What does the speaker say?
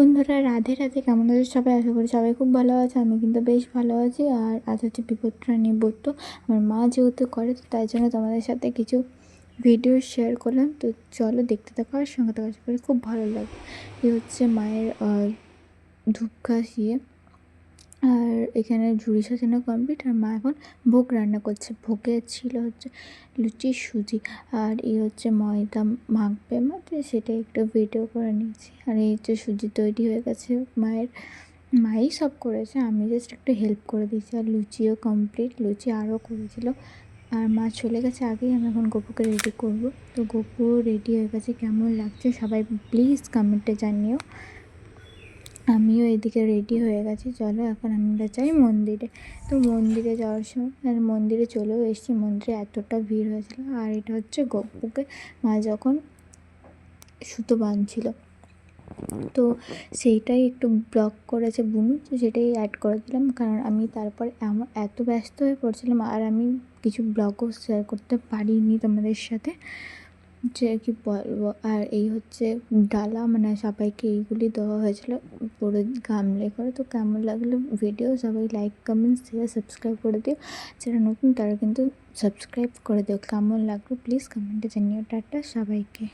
বন্ধুরা, রাধে রাধে। কেমন আছো সবাই? আশা করি সবাই খুব ভালো আছে। আমি কিন্তু বেশ ভালো আছি। আর আজ হচ্ছে বিপত্তারিণী ব্রত। আমার মা যেহেতু করে, তো তাই জন্য তোমাদের সাথে কিছু ভিডিও শেয়ার করলাম। তো চলো দেখতে থাকো আর সঙ্গে থাকো, আশা করি খুব ভালো লাগবে। এই হচ্ছে মায়ের ধূপকাশ ইয়ে। আর এখানে ঝুড়ি সাজানো কমপ্লিট। আর মা এখন ভোগ রান্না করছে। ভোগে ছিল হচ্ছে লুচি, সুজি। আর এই হচ্ছে ময়দা মাখবে মা, তো সেটা একটু ভিডিও করে নিয়েছি। আর এই হচ্ছে সুজি তৈরি হয়ে গেছে মায়ের। মাই সব করেছে, আমি জাস্ট একটু হেল্প করে দিয়েছি। আর লুচিও কমপ্লিট, লুচি আরও করেছিল। আর মা চলে গেছে আগেই। আমি এখন গপুকে রেডি করব। তো গপু রেডি হয়ে গেছে। কেমন লাগছে সবাই প্লিজ কমেন্টে জানিও। আমিও এদিকে রেডি হয়ে গেছি। চলো এখন আমরা যাই মন্দিরে। তো মন্দিরে যাওয়ার সময় মন্দিরে চলেও এসেছি। মন্দিরে এতটা ভিড় হয়েছিল। আর এটা হচ্ছে গপুকে মা যখন সুতো বাঁধছিল, তো সেইটাই একটু ব্লগ করেছে বুনু, তো সেটাই অ্যাড করে দিলাম। কারণ আমি তারপরে আমার এত ব্যস্ত হয়ে পড়ছিলাম, আর আমি কিছু ব্লগও শেয়ার করতে পারিনি তোমাদের সাথে, যে কি বলবো। আর এই হচ্ছে ডালা, মানে সবাইকে এইগুলি দেওয়া হয়েছিল পুরো গামলে করে। তো কেমন লাগলো ভিডিও সবাই লাইক, কমেন্ট, শেয়ার, সাবস্ক্রাইব করে দিও। যারা নতুন তারা কিন্তু সাবস্ক্রাইব করে দিও। কেমন লাগলো প্লিজ কমেন্টে জানিও। টাটা সবাইকে।